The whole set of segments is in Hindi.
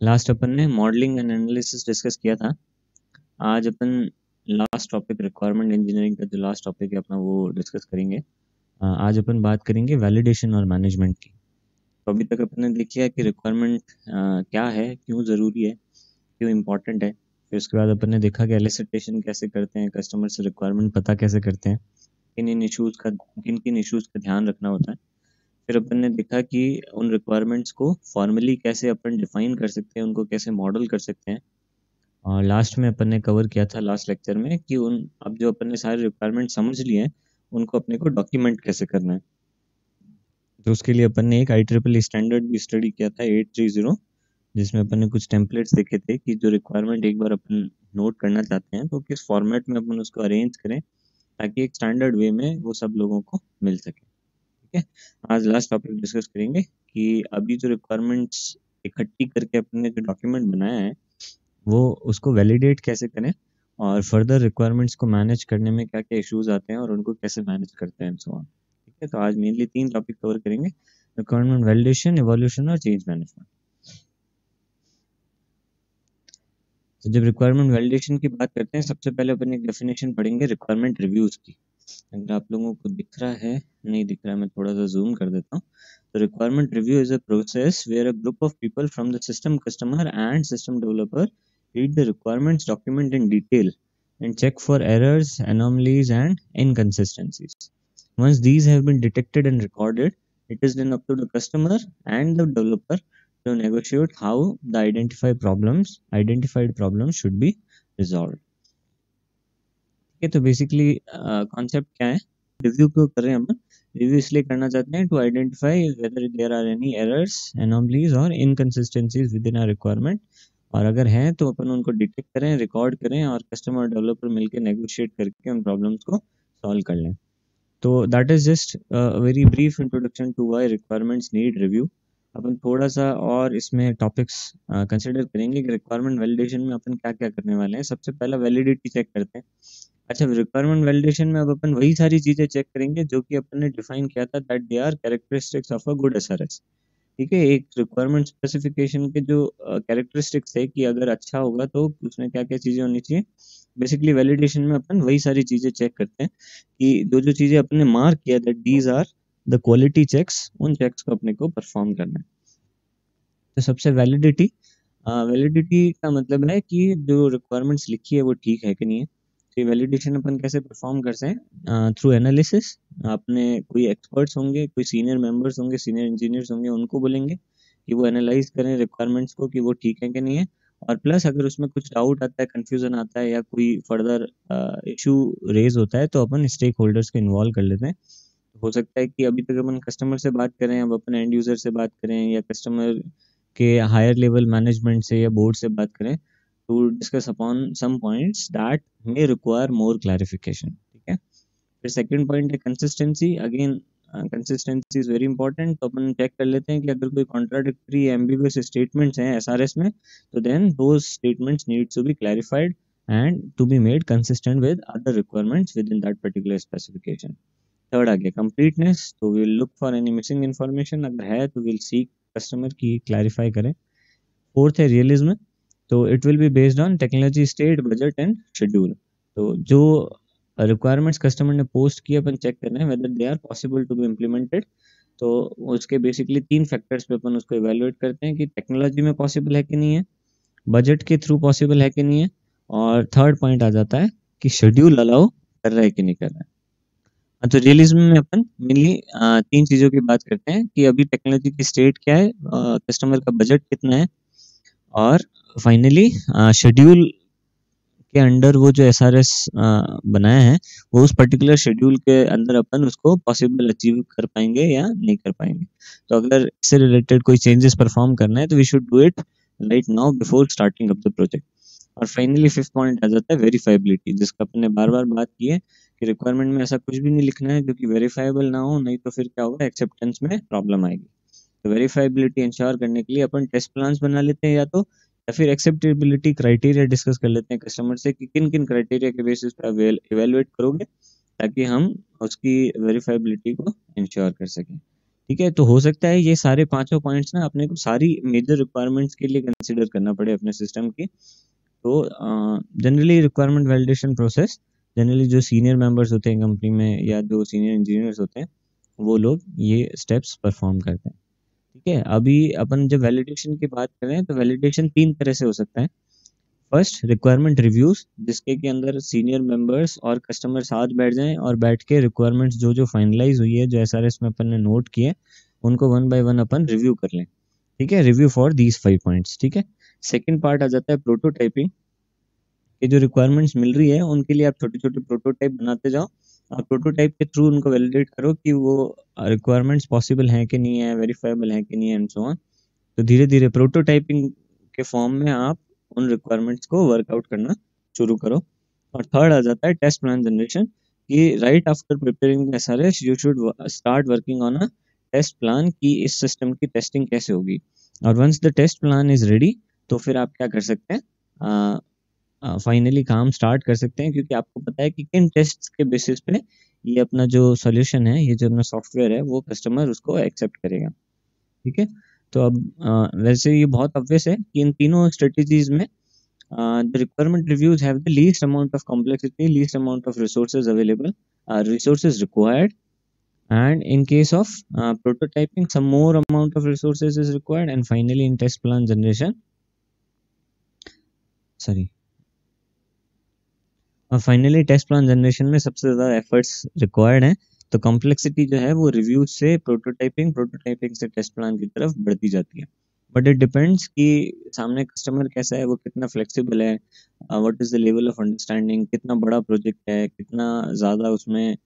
लास्ट अपन ने मॉडलिंग एंड एनालिसिस डिस्कस किया था। आज अपन लास्ट टॉपिक रिक्वायरमेंट इंजीनियरिंग का जो लास्ट टॉपिक है अपना वो डिस्कस करेंगे। आज अपन बात करेंगे वैलिडेशन और मैनेजमेंट की। तो अभी तक अपन ने देखा है कि रिक्वायरमेंट क्या है, क्यों ज़रूरी है, क्यों इम्पोर्टेंट है। फिर उसके बाद अपन ने देखा कि एलिसिटेशन कैसे करते हैं, कस्टमर से रिक्वायरमेंट पता कैसे करते हैं, किन किन इश्यूज़ का ध्यान रखना होता है। फिर अपन ने देखा कि उन रिक्वायरमेंट्स को फॉर्मली कैसे अपन डिफाइन कर सकते हैं, उनको कैसे मॉडल कर सकते हैं। और लास्ट में अपन ने कवर किया था लास्ट लेक्चर में कि उन अब जो अपन ने सारे रिक्वायरमेंट समझ लिए हैं उनको अपने को डॉक्यूमेंट कैसे करना है। तो उसके लिए अपन ने एक IEEE स्टैंडर्ड भी स्टडी किया था 830, जिसमें अपन ने कुछ टेम्पलेट्स देखे थे कि जो रिक्वायरमेंट एक बार अपन नोट करना चाहते हैं तो किस फॉर्मेट में अपन उसको अरेंज करें ताकि एक स्टैंडर्ड वे में वो सब लोगों को मिल सके। ठीक है, आज लास्ट टॉपिक डिस्कस करेंगे कि अभी जो रिक्वायरमेंट्स इकट्ठी करके अपने जो डॉक्यूमेंट बनाया है वो उसको वैलिडेट कैसे करें और फर्दर रिक्वायरमेंट्स को मैनेज करने में क्या क्या इश्यूज आते हैं और उनको कैसे मैनेज करते हैं सो ऑन। ठीक है, तो आज मेनली 3 टॉपिक कवर करेंगे, रिक्वायरमेंट वैलिडेशन, इवोल्यूशन और चेंज मैनेजमेंट। तो जब रिक्वायरमेंट वैलिडेशन की बात करते हैं सबसे पहले अपन एक डेफिनेशन पढ़ेंगे रिक्वायरमेंट रिव्यूज की। अगर आप लोगों को दिख रहा है, नहीं दिख रहा है, मैं थोड़ा सा जूम कर देता हूँ। तो requirement review is a process where a group of people from the system customer and system developer read the requirements document in detail and check for errors, anomalies and inconsistencies. Once these have been detected and recorded, it is then up to the customer and the developer to negotiate how the identified problems should be resolved. ठीक है, तो बेसिकली कॉन्सेप्ट क्या है, रिव्यू क्यों कर रहे हैं हम? रिव्यू इसलिए करना चाहते हैं to identify whether there are any errors, anomalies और inconsistencies within our requirement, और अगर हैं तो अपन उनको डिटेक्ट करें, रिकॉर्ड करें और कस्टमर और डेवलपर मिलकर नेगोशिएट करके उन प्रॉब्लम्स को सॉल्व कर लें। तो that is just very brief introduction to why requirements need review. अपन थोड़ा सा और इसमें टॉपिक्स कंसिडर करेंगे कि रिक्वायरमेंट वैलिडेशन में अपन क्या क्या करने वाले हैं। सबसे पहला वैलिडिटी चेक करते हैं। अच्छा, रिक्वायरमेंट वैलिडेशन में अब अपन वही सारी चीजें चेक करेंगे जो कि अपन ने डिफाइन किया था, that they are characteristics of a good SRS. ठीक है, एक रिक्वायरमेंट स्पेसिफिकेशन के जो कैरेक्टरिस्टिक्स है कि अगर अच्छा होगा तो उसमें क्या क्या चीजें होनी चाहिए। बेसिकली वैलिडेशन में अपन वही सारी चीजें चेक करते हैं कि जो जो चीजें अपने मार्क किया that these are the quality checks, उन चेक्स को अपने को परफॉर्म करना है। तो सबसे वैलिडिटी का मतलब है कि जो रिक्वायरमेंट्स लिखी है वो ठीक है कि नहीं है। तो ये वैलिडेशन अपन कैसे परफॉर्म करते हैं? Through analysis. आपने कोई एक्सपर्ट्स होंगे, कोई सीनियर मेंबर्स होंगे, सीनियर इंजीनियर्स होंगे, उनको बोलेंगे कि वो एनालाइज करें रिक्वायरमेंट्स को कि वो ठीक है कि नहीं है। और प्लस अगर उसमें कुछ डाउट आता है, कंफ्यूजन आता है या कोई फर्दर इशू रेज होता है तो अपन स्टेक होल्डर्स को इन्वॉल्व कर लेते हैं। हो सकता है कि अभी तक अपन कस्टमर से बात करें, अब अपन एंड यूजर से बात करें या कस्टमर के हायर लेवल मैनेजमेंट से या बोर्ड से बात करें to discuss upon some points that may require more clarification. ठीक है, फिर सेकंड पॉइंट है consistency. Again consistency is very important. तो अपन चेक कर लेते हैं कि अगर कोई कॉन्ट्राडिक्टरी एम्बिगुअस स्टेटमेंट्स हैं एसआरएस में तो then those statements needs to be clarified and to be made consistent with other requirements within that particular specification. Third आ गया कंप्लीटनेस। तो will look for any missing information, अगर है तो विल सीक कस्टमर की क्लैरिफाई करें। फोर्थ है रियलिज्म। तो it will be based on technology state, budget and schedule. तो जो रिक्वायरमेंट्स कस्टमर ने पोस्ट किए अपन चेक कर रहे हैं whether they are possible to be implemented. तो उसके बेसिकली 3 फैक्टर्स पे अपन उसको इवेलुएट करते हैं कि टेक्नोलॉजी में पॉसिबल है कि नहीं है, बजट के थ्रू पॉसिबल है कि नहीं है, और थर्ड पॉइंट आ जाता है कि शेड्यूल अलाउ कर रहा है कि नहीं कर रहा है। तो रियलिज्म में अपन मेनली 3 चीज़ों की बात करते हैं कि अभी टेक्नोलॉजी की स्टेट क्या है, कस्टमर का बजट कितना है, और फाइनली शेड्यूल के अंडर वो जो एसआरएस बनाया है वो उस पर्टिकुलर शेड्यूल के अंदर अपन उसको पॉसिबल अचीव कर पाएंगे या नहीं कर पाएंगे। तो अगर इससे रिलेटेड कोई चेंजेस परफॉर्म करना है तो we should do it right now before starting off the project. और फाइनली फिफ्थ पॉइंट आ जाता है वेरीफाइबिलिटी, जिसका अपने बार बार बात की है कि रिक्वायरमेंट में ऐसा कुछ भी नहीं लिखना है जो कि वेरीफाइबल ना हो, नहीं तो फिर क्या होगा, एक्सेप्टेंस में प्रॉब्लम आएगी। तो वेरीफाइबिलिटी इंश्योर करने के लिए अपन टेस्ट प्लान्स बना लेते हैं या फिर एक्सेप्टेबिलिटी क्राइटेरिया डिस्कस कर लेते हैं कस्टमर से कि किन किन क्राइटेरिया के बेसिस पे इवेलुएट करोगे ताकि हम उसकी वेरीफाइबिलिटी को इंश्योर कर सकें। ठीक है, तो हो सकता है ये सारे पांचों पॉइंट्स ना अपने को सारी मेजर रिक्वायरमेंट्स के लिए कंसिडर करना पड़े अपने सिस्टम की। तो generally requirement validation process, generally जो सीनियर मेंबर्स होते हैं कंपनी में या जो सीनियर इंजीनियर्स होते हैं वो लोग ये स्टेप्स परफॉर्म करते हैं। ठीक है, अभी अपन जब वैलिडेशन की बात करें तो वैलिडेशन 3 तरह से हो सकता है। फर्स्ट, रिक्वायरमेंट रिव्यूज, जिसके के अंदर सीनियर मेंबर्स और कस्टमर साथ बैठ जाएं और बैठ के रिक्वायरमेंट्स जो जो फाइनलाइज हुई है, जो एसआरएस में अपन ने नोट किए, उनको one by one upon review कर लें। ठीक है, रिव्यू फॉर दीज 5 पॉइंट्स। ठीक है, सेकंड पार्ट आ जाता है प्रोटोटाइपिंग, कि जो रिक्वायरमेंट्स मिल रही है उनके लिए आप छोटे छोटे प्रोटोटाइप बनाते जाओ। आप प्रोटोटाइप के थ्रू उनको वैलिडेट करो कि वो रिक्वायरमेंट्स पॉसिबल हैं कि नहीं है, वेरीफाइबल हैं कि नहीं है, एंड सो ऑन। तो धीरे धीरे प्रोटोटाइपिंग के फॉर्म में आप उन रिक्वायरमेंट्स को वर्कआउट करना शुरू करो। और थर्ड आ जाता है टेस्ट प्लान जनरेशन, कि right after preparing SRS you should start working on a test plan, कि इस सिस्टम की टेस्टिंग कैसे होगी। और once the test plan is ready, तो फिर आप क्या कर सकते हैं, फाइनली काम स्टार्ट कर सकते हैं, क्योंकि आपको पता है कि किन टेस्ट्स के बेसिस पे ये अपना जो सॉल्यूशन है, ये जो अपना सॉफ्टवेयर है, वो कस्टमर उसको एक्सेप्ट करेगा। ठीक है, तो अब वैसे ये बहुत ऑब्वियस है कि इन तीनों स्ट्रेटजीज में the requirement reviews have the least amount of complexity, least amount of resources available, resources required, and in case of prototyping, some more amount of resources is required, and finally in test plan generation, और फाइनली टेस्ट प्लान जनरेशन में सबसे ज़्यादा एफर्ट्स रिक्वायर्ड हैं। तो कॉम्प्लेक्सिटी जो है वो रिव्यू से प्रोटोटाइपिंग से टेस्ट प्लान की तरफ बढ़ती जाती है। बट इट डिपेंड्स कि सामने कस्टमर कैसा है, वो कितना फ्लेक्सिबल है, what is the level of understanding, कितना बड़ा प्रोजेक्ट है, कितना ज़्यादा उसमें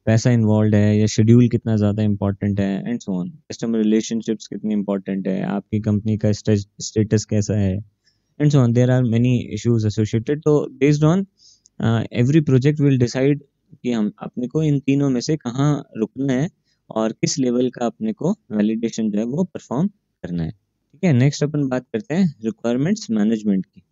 पैसा इन्वॉल्व है, या शेड्यूल कितना ज़्यादा इंपॉर्टेंट है, and so on. Customer relationships कितनी इंपॉर्टेंट है, आपकी कंपनी का स्टेटस कैसा है, and so on. There are many issues associated. तो based on every project will decide कि हम अपने को इन तीनों में से कहाँ रुकना है और किस लेवल का अपने को वैलिडेशन जो है वो परफॉर्म करना है। ठीक है, नेक्स्ट अपन बात करते हैं रिक्वायरमेंट्स मैनेजमेंट की।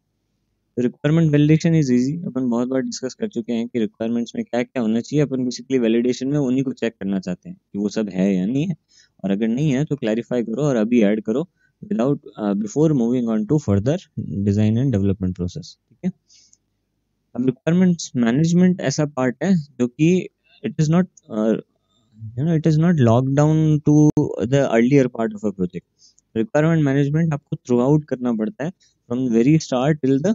रिक्वायरमेंट वैलिडेशन इज इजी, अपन बहुत बार डिस्कस कर चुके हैं कि रिक्वायरमेंट्स में क्या क्या होना चाहिए। अपन बेसिकली वैलिडेशन में उन्हीं को चेक करना चाहते हैं कि वो सब है या नहीं है, और अगर नहीं है तो क्लैरिफाई करो और अभी ऐड करो without before moving on to further design and development process. ठीक है, अब रिक्वायरमेंट्स मैनेजमेंट ऐसा पार्ट है जो कि it is not it is not lock down to the earlier part of a project. Requirement management आपको थ्रू आउट करना पड़ता है from the very start till the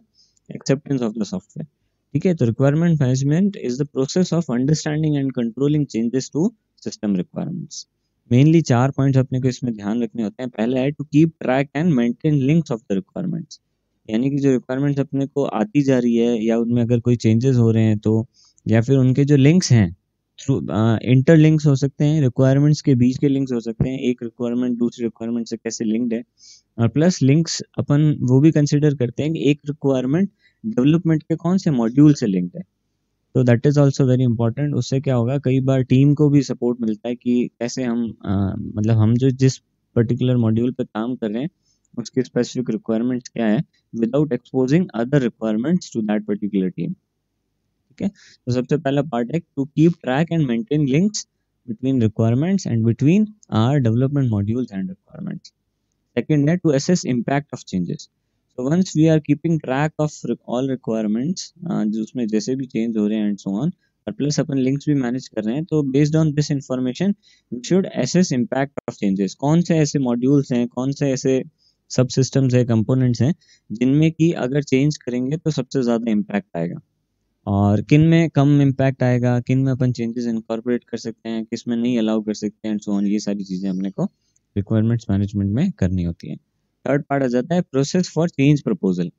acceptance of the software. ठीक है, तो requirement management is the process of understanding and controlling changes to system requirements. Mainly 4 points अपने को इसमें ध्यान रखने होते हैं। पहला है to keep track and maintain links of the requirements, यानी कि जो रिक्वायरमेंट्स अपने को आती जा रही है या उनमें अगर कोई चेंजेस हो रहे हैं तो, या फिर उनके जो लिंक्स हैं थ्रू इंटर लिंक्स हो सकते हैं, रिक्वायरमेंट्स के बीच के लिंक्स हो सकते हैं, एक रिक्वायरमेंट दूसरी रिक्वायरमेंट से कैसे लिंक्ड है। और प्लस लिंक्स अपन वो भी कंसिडर करते हैं कि एक रिक्वायरमेंट डेवलपमेंट के कौन से मॉड्यूल से लिंक्ड है। तो that is also very important. उससे क्या होगा, कई बार टीम को भी सपोर्ट मिलता है कि कैसे हम मतलब हम जो जिस पर्टिकुलर मॉड्यूल पे काम कर रहे हैं उसकी स्पेसिफिक रिक्वायरमेंट्स क्या है, without exposing other requirements to that particular team. ठीक है, तो सबसे पहला पार्ट है to keep track and maintain links between requirements and between our development modules and requirements. Second है to assess impact of changes. So once we are keeping track of all requirements, जो उसमें जैसे भी चेंज हो रहे हैं and so on, और प्लस अपन लिंक्स भी मैनेज कर रहे हैं, तो based on this information we should assess impact of changes. कौन से ऐसे मॉड्यूल्स हैं, कौन से ऐसे सब सिस्टम्स है, कंपोनेंट्स हैं जिनमें कि अगर चेंज करेंगे तो सबसे ज़्यादा इम्पैक्ट आएगा, और किन में कम इम्पैक्ट आएगा, किन में अपन चेंजेस इनकॉर्पोरेट कर सकते हैं, किस में नहीं अलाउ कर सकते हैं, एंड सो ऑन। ये सारी चीज़ें अपने को रिक्वायरमेंट्स मैनेजमेंट में करनी होती है। थर्ड पार्ट आ जाता है process for change proposal.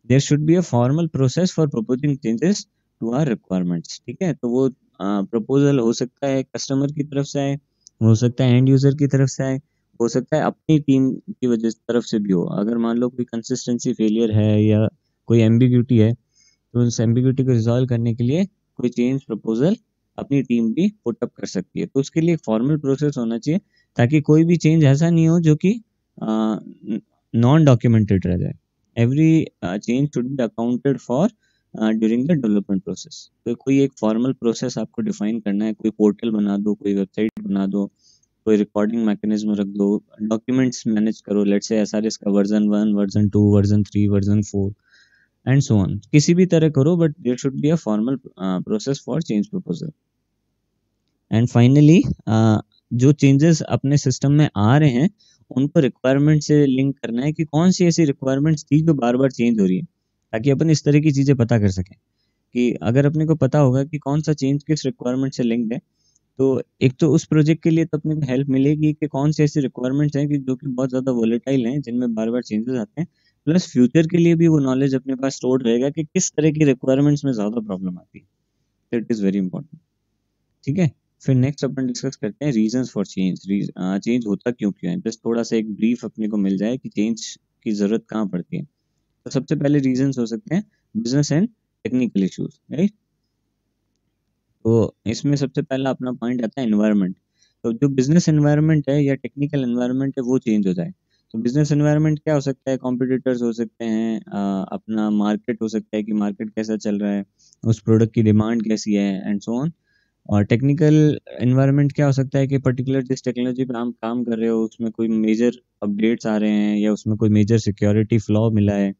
There should be a formal process for proposing changes to our requirements. ठीक है, तो वो प्रपोजल हो सकता है कस्टमर की तरफ से आए, हो सकता है एंड यूजर की तरफ से आए, हो सकता है अपनी टीम की वजह तरफ से भी हो। अगर मान लो कोई कंसिस्टेंसी फेलियर है या कोई एम्बिग्यूटी है, तो उस एम्बिग्यूटी को रिजॉल्व करने के लिए कोई चेंज प्रपोजल अपनी टीम भी पुट अप कर सकती है। तो उसके लिए एक फॉर्मल प्रोसेस होना चाहिए, ताकि कोई भी चेंज ऐसा नहीं हो जो कि नॉन डॉक्यूमेंटेड रह जाए। Every change should be accounted for during the development process. तो कोई एक फॉर्मल प्रोसेस आपको डिफाइन करना है, कोई पोर्टल बना दो, कोई वेबसाइट बना दो, कोई रिकॉर्डिंग मैकेनिज्म रख दो, डॉक्यूमेंट्स मैनेज करो, लेट्स से एसआरएस का version 1, version 2, version 3, version 4 and so on, किसी भी तरह करो, but there should be a formal process for change proposal. And finally जो चेंजेस अपने सिस्टम में आ रहे हैं उनको रिक्वायरमेंट से लिंक करना है कि कौन सी ऐसी रिक्वायरमेंट्स थी जो बार बार चेंज हो रही है, ताकि अपन इस तरह की चीज़ें पता कर सकें कि अगर अपने को पता होगा कि कौन सा चेंज किस रिक्वायरमेंट से लिंक्ड है, तो एक तो उस प्रोजेक्ट के लिए तो अपने को हेल्प मिलेगी कि कौन सी ऐसी रिक्वायरमेंट्स हैं कि जो कि बहुत ज़्यादा वोलेटाइल हैं, जिनमें बार बार चेंजेस आते हैं, प्लस फ्यूचर के लिए भी वो नॉलेज अपने पास स्टोर्ड रहेगा कि किस तरह की रिक्वायरमेंट्स में ज़्यादा प्रॉब्लम आती है। तो इट इज़ वेरी इंपॉर्टेंट। ठीक है, फिर नेक्स्ट अपन डिस्कस करते हैं रीजंस फॉर चेंज। चेंज होता क्यों क्यों है, जस्ट थोड़ा सा एक ब्रीफ अपने को मिल जाए कि चेंज की ज़रूरत कहाँ पड़ती है। तो सबसे पहले रीजंस हो सकते हैं business and technical issues, right. तो इसमें सबसे पहला अपना पॉइंट आता है एनवायरनमेंट। तो जो बिजनेस एनवायरनमेंट है या टेक्निकल एनवायरनमेंट है वो चेंज हो जाए। तो बिजनेस एनवायरनमेंट क्या हो सकता है, कॉम्पिटिटर्स हो सकते हैं, अपना मार्केट हो सकता है कि मार्केट कैसा चल रहा है, उस प्रोडक्ट की डिमांड कैसी है एंड सो ऑन। और टेक्निकल एनवायरनमेंट क्या हो सकता है कि पर्टिकुलर जिस टेक्नोलॉजी पे आप काम कर रहे हो उसमें कोई मेजर अपडेट्स आ रहे हैं, या उसमें कोई मेजर सिक्योरिटी फ्लॉ मिला है,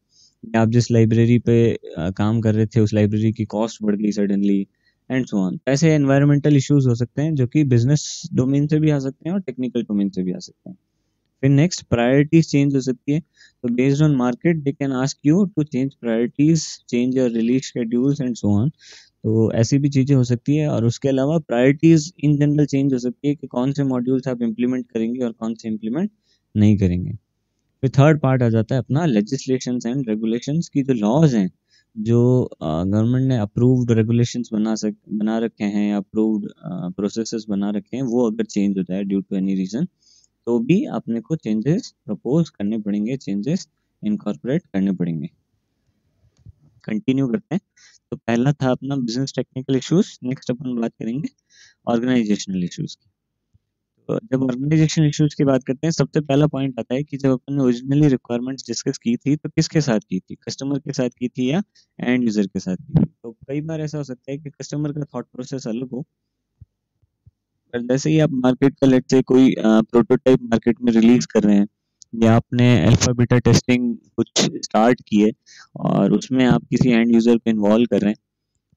या आप जिस लाइब्रेरी पे काम कर रहे थे उस लाइब्रेरी की कॉस्ट बढ़ गई सडनली एंड सो ऑन। ऐसे एनवायरमेंटल इश्यूज हो सकते हैं जो कि बिजनेस डोमेन से भी आ सकते हैं और टेक्निकल डोमेन से भी आ सकते हैं। फिर नेक्स्ट प्रायोरिटीज चेंज हो सकती है। तो based on market they can ask you to change priorities, change your release schedules and so on. तो ऐसी भी चीज़ें हो सकती है। और उसके अलावा प्रायोरिटीज इन जनरल चेंज हो सकती है कि कौन से मॉड्यूल्स आप इम्प्लीमेंट करेंगे और कौन से इम्प्लीमेंट नहीं करेंगे। फिर थर्ड पार्ट आ जाता है अपना लेजिस्लेशंस एंड रेगुलेशंस की, जो लॉज हैं, जो गवर्नमेंट ने अप्रूव्ड रेगुलेशंस बना रखे हैं, अप्रूव्ड प्रोसेसेस बना रखे हैं, वो अगर चेंज हो जाए ड्यू टू एनी रीजन, तो भी अपने को चेंजेस प्रपोज करने पड़ेंगे, चेंजेस इनकॉर्पोरेट करने पड़ेंगे। कंटिन्यू करते हैं। तो पहला था अपना बिजनेस टेक्निकल इश्यूज। नेक्स्ट अपन बात करेंगे ऑर्गेनाइजेशनल इश्यूज की। तो जब ऑर्गेनाइजेशनल इश्यूज की बात करते हैं, सबसे पहला पॉइंट आता है कि जब अपन ने ओरिजिनली रिक्वायरमेंट्स डिस्कस की थी तो किसके साथ की थी, कस्टमर के साथ की थी या एंड यूजर के साथ की थी। तो कई बार ऐसा हो सकता है कि कस्टमर का थॉट प्रोसेस अलग हो, पर जैसे ही आप मार्केट का लेट से कोई प्रोटोटाइप मार्केट में रिलीज कर रहे हैं, या आपने अल्फा बीटा टेस्टिंग कुछ स्टार्ट की है और उसमें आप किसी एंड यूजर को इन्वॉल्व कर रहे हैं,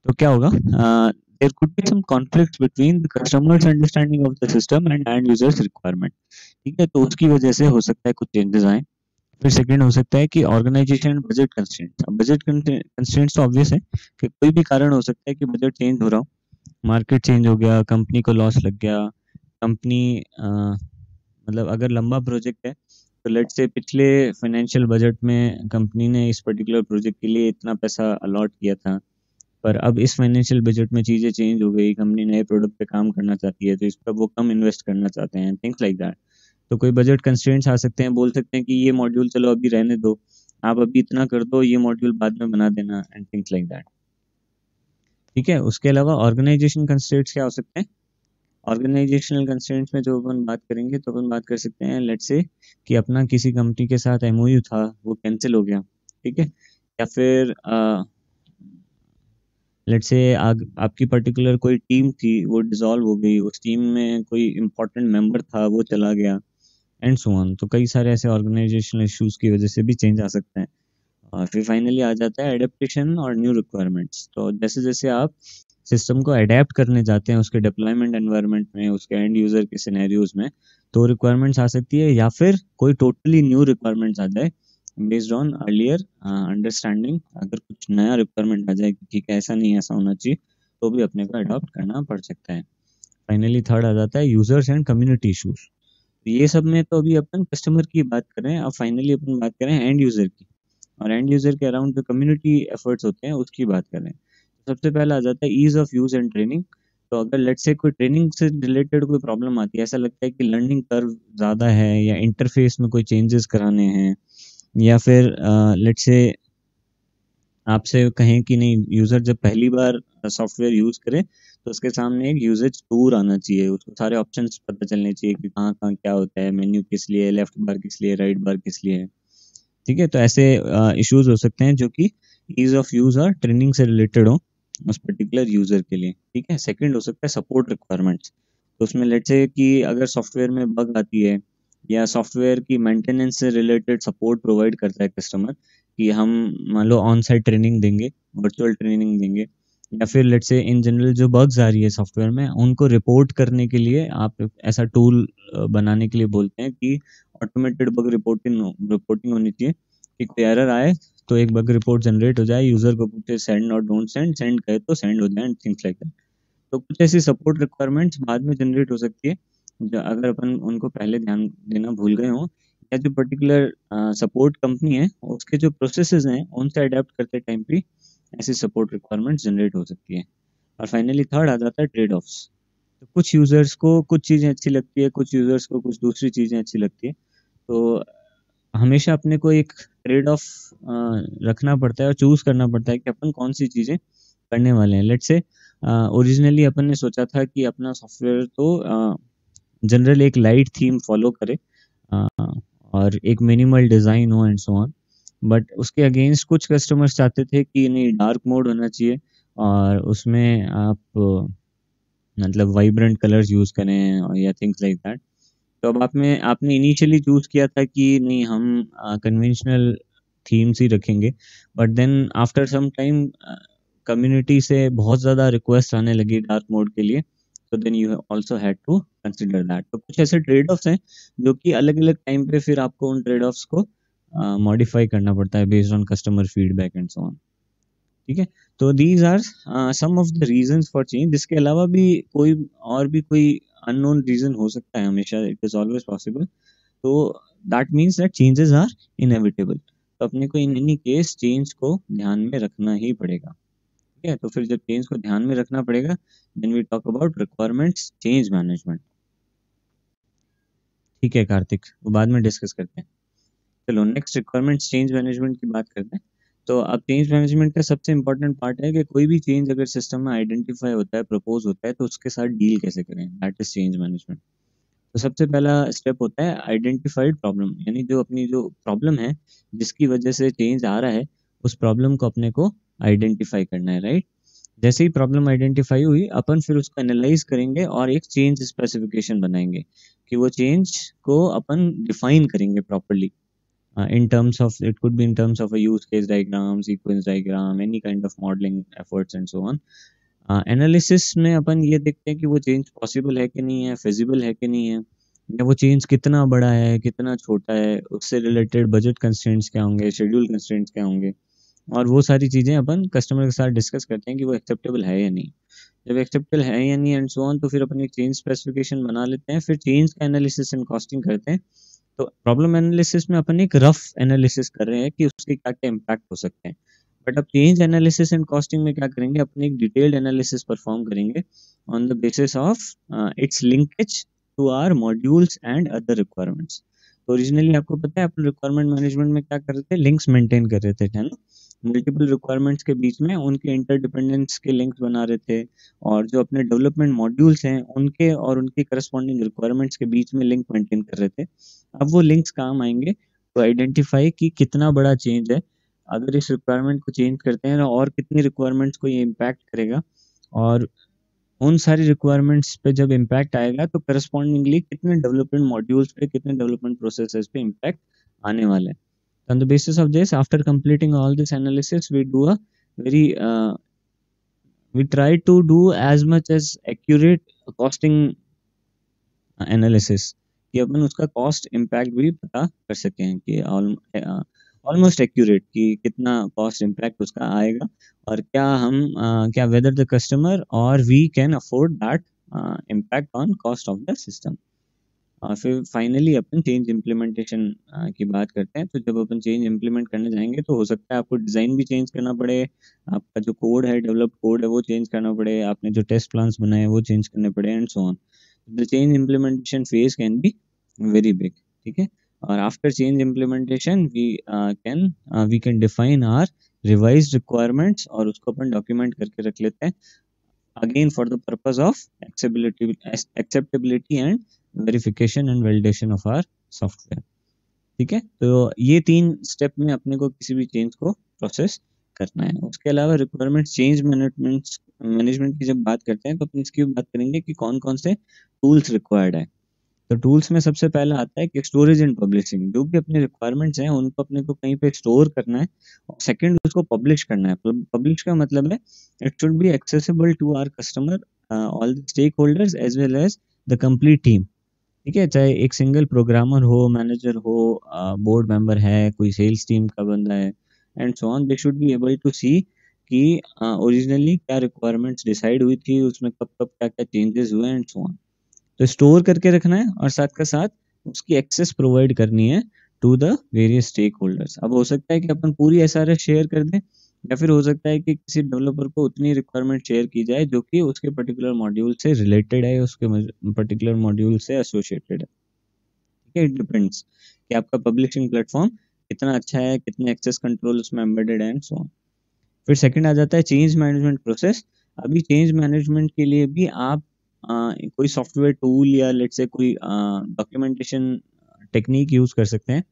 तो क्या होगा, there could be some conflicts between the customers understanding of the system and end users requirement. ठीक है, तो उसकी वजह से हो सकता है कुछ चेंजेस आए। फिर सेकंड हो सकता है कि ऑर्गेनाइजेशन बजट कंस्ट्रेंट्स। अब बजट कंस्ट्रेंट्स तो ऑब्वियस है कि कोई भी कारण हो सकता है कि बजट चेंज हो रहा हो, मार्केट चेंज हो गया, कंपनी को लॉस लग गया, कंपनी मतलब अगर लंबा प्रोजेक्ट है तो लेट्स से पिछले फाइनेंशियल बजट में कंपनी ने इस पर्टिकुलर प्रोजेक्ट के लिए इतना पैसा अलॉट किया था, पर अब इस फाइनेंशियल बजट में चीज़ें चेंज हो गई, कंपनी नए प्रोडक्ट पे काम करना चाहती है, तो इस पर वो कम इन्वेस्ट करना चाहते हैं, थिंग्स लाइक दैट। तो कोई बजट कंस्ट्रेंट्स आ सकते हैं, बोल सकते हैं कि ये मॉड्यूल चलो अभी रहने दो, आप अभी इतना कर दो, ये मॉड्यूल बाद में बना देना एंड थिंग्स लाइक दैट। ठीक है, उसके अलावा ऑर्गेनाइजेशन कंस्ट्रेंट्स क्या हो सकते हैं। ऑर्गेनाइजेशनल कंस्ट्रेंट्स में जो अपन बात करेंगे तो अपन बात कर सकते हैं लेट्स से कि अपना किसी कंपनी के साथ एमओयू था वो कैंसिल हो गया। ठीक है, या फिर लेट्स से आपकी पर्टिकुलर कोई टीम थी वो डिसॉल्व हो गई, उस टीम में कोई इम्पोर्टेंट मेंबर था वो चला गया एंड सो ऑन। तो कई सारे ऐसे ऑर्गेनाइजेशनल इश्यूज की वजह से भी चेंज आ सकता है। और फिर फाइनली आ जाता है एडेप्टेशन और न्यू रिक्वायरमेंट्स। तो जैसे जैसे आप सिस्टम को अडेप्ट करने जाते हैं उसके डिप्लॉयमेंट एनवायरनमेंट में, उसके एंड यूजर के सिनेरियोज में, तो रिक्वायरमेंट्स आ सकती है, या फिर कोई टोटली न्यू रिक्वायरमेंट्स आ जाए बेस्ड ऑन अर्लियर अंडरस्टैंडिंग। अगर कुछ नया रिक्वायरमेंट आ जाए कि ठीक है ऐसा नहीं ऐसा होना चाहिए, तो भी अपने को अडॉप्ट करना पड़ सकता है। फाइनली थर्ड आ जाता है यूजर्स एंड कम्युनिटी इशूज। ये सब में तो अभी अपन कस्टमर की बात करें, अब फाइनली अपन बात करें एंड यूजर की, और एंड यूजर के अराउंड जो कम्युनिटी एफर्ट्स होते हैं उसकी बात करें। सबसे पहला आ जाता है ease of use and training. तो अगर लेट्स से कोई ट्रेनिंग से रिलेटेड कोई प्रॉब्लम आती है, ऐसा लगता है कि लर्निंग कर्व ज़्यादा है, या इंटरफेस में कोई चेंजेस कराने हैं, या फिर लेट्स से आपसे कहें कि नहीं, यूज़र जब पहली बार सॉफ्टवेयर यूज़ करे तो उसके सामने एक यूजेज टूर आना चाहिए, उसको सारे ऑप्शंस पता चलने चाहिए कि कहाँ कहाँ क्या होता है, मेन्यू किस लिए, लेफ्ट बार किस लिए, राइट बार किस लिए है। ठीक है, तो ऐसे इश्यूज हो सकते हैं जो कि ईज ऑफ यूज और ट्रेनिंग से रिलेटेड हो उस पर्टिकुलर यूजर के लिए। ठीक है, सेकंड हो सकता है सपोर्ट रिक्वायरमेंट्स। तो उसमें लेट्स से कि अगर सॉफ्टवेयर में बग आती है या सॉफ्टवेयर की मेंटेनेंस से रिलेटेड सपोर्ट प्रोवाइड करता है कस्टमर, कि हम मान लो ऑन साइट ट्रेनिंग देंगे, वर्चुअल ट्रेनिंग देंगे, या फिर लेट्स से इन जनरल जो बग्स आ रही है सॉफ्टवेयर में उनको रिपोर्ट करने के लिए आप ऐसा टूल बनाने के लिए बोलते हैं कि ऑटोमेटेड बग रिपोर्टिंग होनी चाहिए, कि कोई एरर आए तो एक बग रिपोर्ट जनरेट हो जाए, यूजर को पूछे सेंड और डोंट सेंड, सेंड कहे तो सेंड हो जाए एंड थिंग्स लाइक दैट। तो कुछ ऐसी सपोर्ट रिक्वायरमेंट्स बाद में जनरेट हो सकती है अगर अपन उनको पहले ध्यान देना भूल गए हों, या जो पर्टिकुलर सपोर्ट कंपनी है उसके जो प्रोसेसेस हैं उनसे अडेप्ट करते टाइम भी ऐसी सपोर्ट रिक्वायरमेंट्स जनरेट हो सकती है। और फाइनली थर्ड आ जाता है ट्रेड ऑफ्स। तो कुछ यूजर्स को कुछ चीज़ें अच्छी लगती है, कुछ यूजर्स को कुछ दूसरी चीज़ें अच्छी लगती है। तो हमेशा अपने को एक ट्रेड ऑफ रखना पड़ता है और चूज करना पड़ता है कि अपन कौन सी चीज़ें करने वाले हैं। लेट्स से ओरिजिनली अपन ने सोचा था कि अपना सॉफ्टवेयर तो जनरल एक लाइट थीम फॉलो करे और एक मिनिमल डिज़ाइन हो एंड सो ऑन, बट उसके अगेंस्ट कुछ कस्टमर्स चाहते थे कि नहीं डार्क मोड होना चाहिए और उसमें आप मतलब वाइब्रेंट कलर्स यूज़ करें या थिंग्स लाइक दैट। तो अब आपने इनिशियली चूज़ किया था कि नहीं हम कन्वेंशनल थीम्स ही रखेंगे, but then after some time community से बहुत ज़्यादा रिक्वेस्ट आने लगी डार्क मोड के लिए, तो then you also had to consider that. तो कुछ ऐसे ट्रेड ऑफ्स हैं जो कि अलग अलग टाइम पे फिर आपको उन ट्रेड ऑफ्स को मॉडिफाई करना पड़ता है based on customer feedback and so on. ठीक है, तो these are some of the reasons for change. इसके अलावा भी कोई अननोन रीजन हो सकता है, हमेशा इट इज ऑलवेज पॉसिबल। तो that means that changes are inevitable. तो अपने को इन एनी केस चेंज को ध्यान में रखना ही पड़ेगा। ठीक है, तो फिर जब चेंज को ध्यान में रखना पड़ेगा then we talk about requirements change management. ठीक है कार्तिक, वो बाद में डिस्कस करते हैं। चलो नेक्स्ट रिक्वायरमेंट्स चेंज मैनेजमेंट की बात करते हैं। तो अब चेंज मैनेजमेंट का सबसे इंपॉर्टेंट पार्ट है कि कोई भी चेंज अगर सिस्टम में आइडेंटिफाई होता है, प्रपोज होता है, तो उसके साथ डील कैसे करें, दैट इज चेंज मैनेजमेंट। तो सबसे पहला स्टेप होता है आइडेंटिफाइड प्रॉब्लम, यानी जो अपनी जो प्रॉब्लम है जिसकी वजह से चेंज आ रहा है, उस प्रॉब्लम को अपने को आइडेंटिफाई करना है, राइट। जैसे ही प्रॉब्लम आइडेंटिफाई हुई अपन फिर उसको एनालाइज करेंगे और एक चेंज स्पेसिफिकेशन बनाएंगे, कि वो चेंज को अपन डिफाइन करेंगे properly in terms of, it could be in terms of a use case diagram, sequence diagram, any kind of modeling efforts and so on. Analysis में अपन ये देखते हैं कि वो चेंज पॉसिबल है कि नहीं है, फिजिबल है कि नहीं है, या वो चेंज कितना बड़ा है कितना छोटा है, उससे रिलेटेड बजट कंस्ट्रेंट्स क्या होंगे, शेड्यूल कंस्ट्रेंट्स क्या होंगे, और वो सारी चीज़ें अपन कस्टमर के साथ डिस्कस करते हैं कि वो एक्सेप्टेबल है या नहीं। जब एक्सेप्टेबल है या नहीं एंड सो ऑन, तो फिर अपन एक चेंज स्पेसिफिकेशन बना लेते हैं, फिर चेंज का एनालिसिस एंड कॉस्टिंग करते हैं। तो प्रॉब्लम एनालिसिस में अपन एक रफ एनालिसिस कर रहे हैं कि उसके क्या क्या इम्पैक्ट हो सकते हैं, बट अब चेंज एनालिसिस एंड कॉस्टिंग में क्या करेंगे, अपन एक डिटेल्ड एनालिसिस परफॉर्म करेंगे on the basis of its linkage to our modules and other requirements. तो ओरिजिनली आपको पता है अपन रिक्वायरमेंट मैनेजमेंट में क्या कर रहे थे, लिंक्स मेंटेन कर रहे थे, है ना। मल्टीपल रिक्वायरमेंट्स के बीच में उनके इंटरडिपेंडेंस के लिंक्स बना रहे थे, और जो अपने डेवलपमेंट मॉड्यूल्स हैं उनके और उनके करस्पॉन्डिंग रिक्वायरमेंट्स के बीच में लिंक मेंटेन कर रहे थे। अब वो लिंक्स काम आएंगे तो आइडेंटिफाई कि कितना बड़ा चेंज है, अगर इस रिक्वायरमेंट को चेंज करते हैं और कितनी रिक्वायरमेंट्स को ये इम्पैक्ट करेगा, और उन सारी रिक्वायरमेंट्स पे जब इम्पैक्ट आएगा तो करस्पॉन्डिंगली कितने डेवलपमेंट मॉड्यूल्स पे, कितने डेवलपमेंट प्रोसेसेस पे इम्पैक्ट आने वाले हैं। On the basis of this, after completing all this analysis, we do a very we try to do as much as accurate costing analysis, कि अपन उसका कॉस्ट इम्पैक्ट भी पता कर सकें कि ऑलमोस्ट एक्यूरेट कि कितना कॉस्ट इम्पैक्ट उसका आएगा, और क्या हम क्या वेदर द कस्टमर और we can afford that impact on cost of the system. और फिर फाइनली अपन चेंज इम्प्लीमेंटेशन की बात करते हैं। तो जब अपन चेंज इम्प्लीमेंट करने जाएंगे तो हो सकता है आपको डिज़ाइन भी चेंज करना पड़े, आपका जो कोड है, डेवलप्ड कोड है, वो चेंज करना पड़े, आपने जो टेस्ट प्लान्स बनाए हैं वो चेंज करने पड़े and so on. The change implementation phase can be very big. ठीक है, और after change implementation we can define our revised requirements, और उसको अपन डॉक्यूमेंट करके रख लेते हैं, again for the purpose of acceptability and verification and validation of our software. ठीक है, तो ये 3 स्टेप में अपने को किसी भी चेंज को प्रोसेस करना है। उसके अलावा रिक्वायरमेंट चेंज मैनेजमेंट की जब बात करते हैं तो अपन इसकी बात करेंगे कि कौन-कौन से टूल्स रिक्वायर्ड है। तो टूल्स में सबसे पहला आता है कि स्टोरेज एंड पब्लिशिंग। जो भी अपने रिक्वायरमेंट्स हैं उनको अपने को कहीं पे स्टोर करना है और सेकंड उसको पब्लिश करना है। पब्लिश का मतलब है it should be accessible to our customer, all the stakeholders as well as the complete team. ठीक है, चाहे एक सिंगल प्रोग्रामर हो, मैनेजर हो, बोर्ड मेंबर है, कोई सेल्स टीम का बंदा है and so on, they should be able to see कि ओरिजिनली क्या रिक्वायरमेंट्स डिसाइड हुई थी, उसमें कब-कब क्या-क्या चेंजेस हुए एंड सो ऑन। तो स्टोर करके रखना है और साथ का साथ उसकी एक्सेस प्रोवाइड करनी है to the various stakeholders. अब हो सकता है कि अपन पूरी एसआरएस शेयर कर दें या फिर हो सकता है कि किसी डेवलपर को उतनी रिक्वायरमेंट शेयर की जाए जो कि उसके पर्टिकुलर मॉड्यूल से रिलेटेड है, उसके पर्टिकुलर मॉड्यूल से एसोसिएटेड है। ठीक है, इट डिपेंड्स कि आपका पब्लिशिंग प्लेटफॉर्म कितना अच्छा है, कितने एक्सेस कंट्रोल उसमें एम्बेडेड है एंड सो ऑन। फिर सेकंड आ जाता है चेंज मैनेजमेंट प्रोसेस। अभी चेंज मैनेजमेंट के लिए भी आप कोई सॉफ्टवेयर टूल या लेट्स से कोई डॉक्यूमेंटेशन टेक्निक यूज कर सकते हैं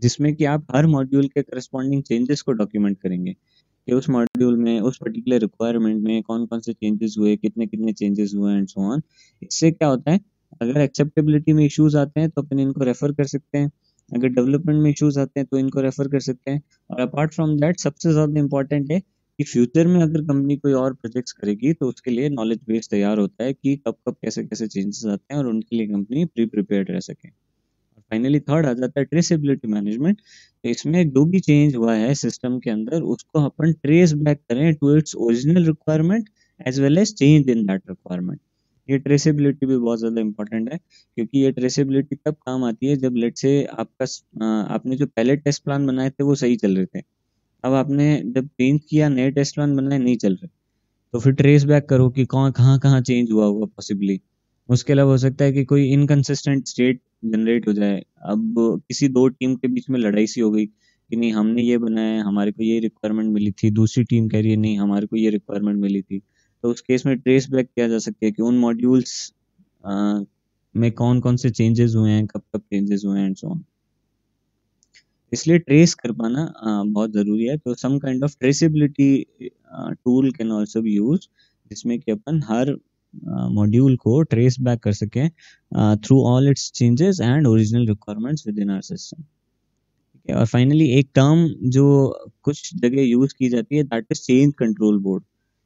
जिसमें कि आप हर मॉड्यूल के करस्पॉन्डिंग चेंजेस को डॉक्यूमेंट करेंगे कि उस मॉड्यूल में उस पर्टिकुलर रिक्वायरमेंट में कौन कौन से चेंजेस हुए, कितने कितने चेंजेस हुए एंड सो ऑन। इससे क्या होता है, अगर एक्सेप्टेबिलिटी में इश्यूज आते हैं तो अपन इनको रेफर कर सकते हैं, अगर डेवलपमेंट में इश्यूज आते हैं तो इनको रेफर कर सकते हैं। और अपार्ट फ्रॉम दैट सबसे ज़्यादा इंपॉर्टेंट है कि फ्यूचर में अगर कंपनी कोई और प्रोजेक्ट्स करेगी तो उसके लिए नॉलेज बेस तैयार होता है कि कब कब कैसे कैसे चेंजेस आते हैं और उनके लिए कंपनी प्रिपेयर्ड रह सके। और फाइनली थर्ड आ जाता है ट्रेसेबिलिटी मैनेजमेंट। तो इसमें जो भी चेंज हुआ है सिस्टम के अंदर उसको अपन ट्रेस बैक करें to its original requirement as well as change in that requirement. ये ट्रेसेबिलिटी भी बहुत ज़्यादा इंपॉर्टेंट है क्योंकि ये ट्रेसेबिलिटी तब काम आती है जब लेट से आपने जो पहले टेस्ट प्लान बनाए थे वो सही चल रहे थे, अब आपने जब चेंज किया नए टेस्ट प्लान बनाए नहीं चल रहे, तो फिर ट्रेस बैक करो कि कौन कहाँ कहाँ चेंज हुआ होगा पॉसिबली। उसके अलावा हो सकता है कि कोई इनकंसिस्टेंट स्टेट जनरेट हो जाए। अब किसी दो टीम के बीच में लड़ाई सी हो गई कि नहीं हमने ये बनाया है, हमारे को ये रिक्वायरमेंट मिली थी, दूसरी टीम कह रही है नहीं हमारे को ये रिक्वायरमेंट मिली थी। तो उस केस में ट्रेस बैक किया जा सकता है कि उन मॉड्यूल्स में कौन कौन से चेंजेस हुए हैं, कब कब चेंजेस हुए हैं एंड सो ऑन। इसलिए ट्रेस कर पाना बहुत ज़रूरी है। तो some kind of traceability tool can also be used जिसमें कि अपन हर मॉड्यूल को ट्रेस बैक कर सकें through all its changes and original requirements within our system. ठीक है, और फाइनली एक टर्म जो कुछ जगह यूज की जाती है that is change control board.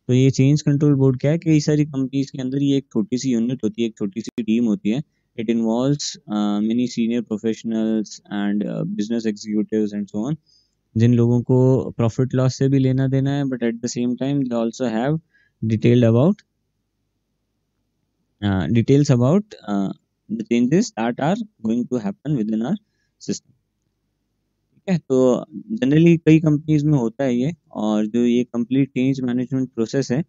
तो ये चेंज कंट्रोल बोर्ड क्या है, कई सारी कंपनीज के अंदर ये एक छोटी सी यूनिट होती है, एक छोटी सी टीम होती है। It involves many senior professionals and business executives and so on, जिन लोगों को प्रॉफिट लॉस से भी लेना देना है, but at the same time they also have detailed about details about the changes that are going to happen within our system। ठीक है, तो जनरली कई कंपनीज में होता है ये। और जो ये कंप्लीट चेंज मैनेजमेंट प्रोसेस है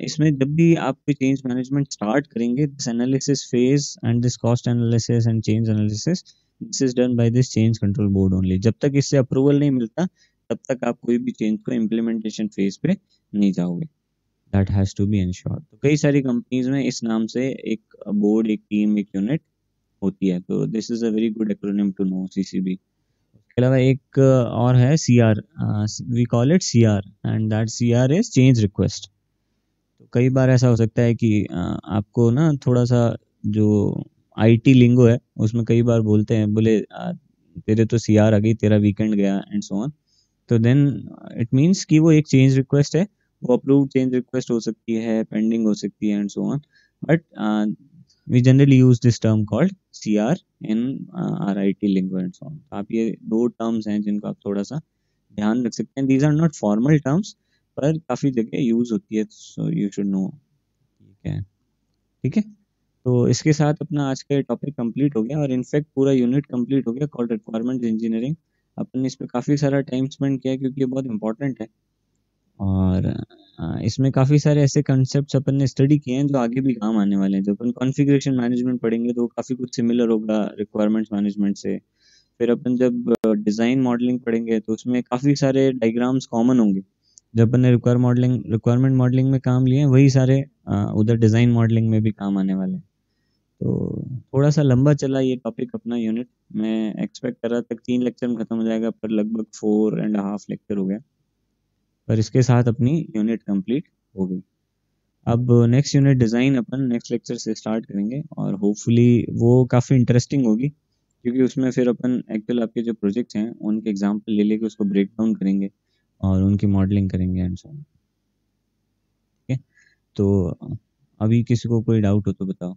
इसमें जब भी आप कोई चेंज मैनेजमेंट स्टार्ट करेंगे, this analysis phase and this cost analysis and change analysis, this is done by this change control board only. जब तक इससे अप्रूवल नहीं मिलता तब तक आप कोई भी चेंज को इम्प्लीमेंटेशन फेज पे नहीं जाओगे। That has to be ensured. तो कई सारी कंपनीज में इस नाम से एक बोर्ड, एक टीम, एक यूनिट होती है। तो this is a very good acronym to know, CCB. इसके अलावा एक और है CR, we call it CR and that CR is change request. तो कई बार ऐसा हो सकता है कि आपको ना थोड़ा सा जो आईटी लिंगो है उसमें कई बार बोलते हैं, बोले तेरे तो सीआर आ गई, तेरा वीकेंड गया एंड सो ऑन। तो देन इट मीन्स कि वो एक चेंज रिक्वेस्ट है, वो अप्रूव्ड चेंज रिक्वेस्ट हो सकती है, पेंडिंग हो सकती है and so on. But we generally use this term called CR in our I T lingo and so on. आप ये दो टर्म्स हैं जिनको आप थोड़ा सा ध्यान रख सकते हैं। These are not formal terms पर काफ़ी जगह यूज होती है, सो यू शुड नो। ठीक है, ठीक है। तो इसके साथ अपना आज का टॉपिक कंप्लीट हो गया और इनफैक्ट पूरा यूनिट कंप्लीट हो गया कॉल्ड रिक्वायरमेंट इंजीनियरिंग। अपन इस पे काफ़ी सारा टाइम स्पेंड किया क्योंकि ये बहुत इंपॉर्टेंट है। और इसमें काफ़ी सारे ऐसे कंसेप्ट्स अपन ने स्टडी किए हैं जो आगे भी काम आने वाले हैं। जब अपन कॉन्फ़िगरेशन मैनेजमेंट पढ़ेंगे तो काफ़ी कुछ सिमिलर होगा रिक्वायरमेंट्स मैनेजमेंट से। फिर अपन जब डिज़ाइन मॉडलिंग पढ़ेंगे तो उसमें काफ़ी सारे डायग्राम्स कॉमन होंगे। जब अपन ने रिक्वायरमेंट मॉडलिंग में काम लिए हैं वही सारे उधर डिज़ाइन मॉडलिंग में भी काम आने वाले हैं। तो थोड़ा सा लंबा चला ये टॉपिक अपना यूनिट। मैं एक्सपेक्ट कर रहा था 3 लेक्चर में खत्म हो जाएगा पर लगभग 4.5 लेक्चर हो गया। और इसके साथ अपनी यूनिट कंप्लीट हो गई। अब नेक्स्ट यूनिट डिज़ाइन अपन नेक्स्ट लेक्चर से स्टार्ट करेंगे और होपफुली वो काफ़ी इंटरेस्टिंग होगी, क्योंकि उसमें फिर अपन एक्चुअल आपके जो प्रोजेक्ट्स हैं उनके एग्जाम्पल ले लेके उसको ब्रेक डाउन करेंगे और उनकी मॉडलिंग करेंगे एंड सो ऑन। ठीक है, तो अभी किसी को कोई डाउट हो तो बताओ।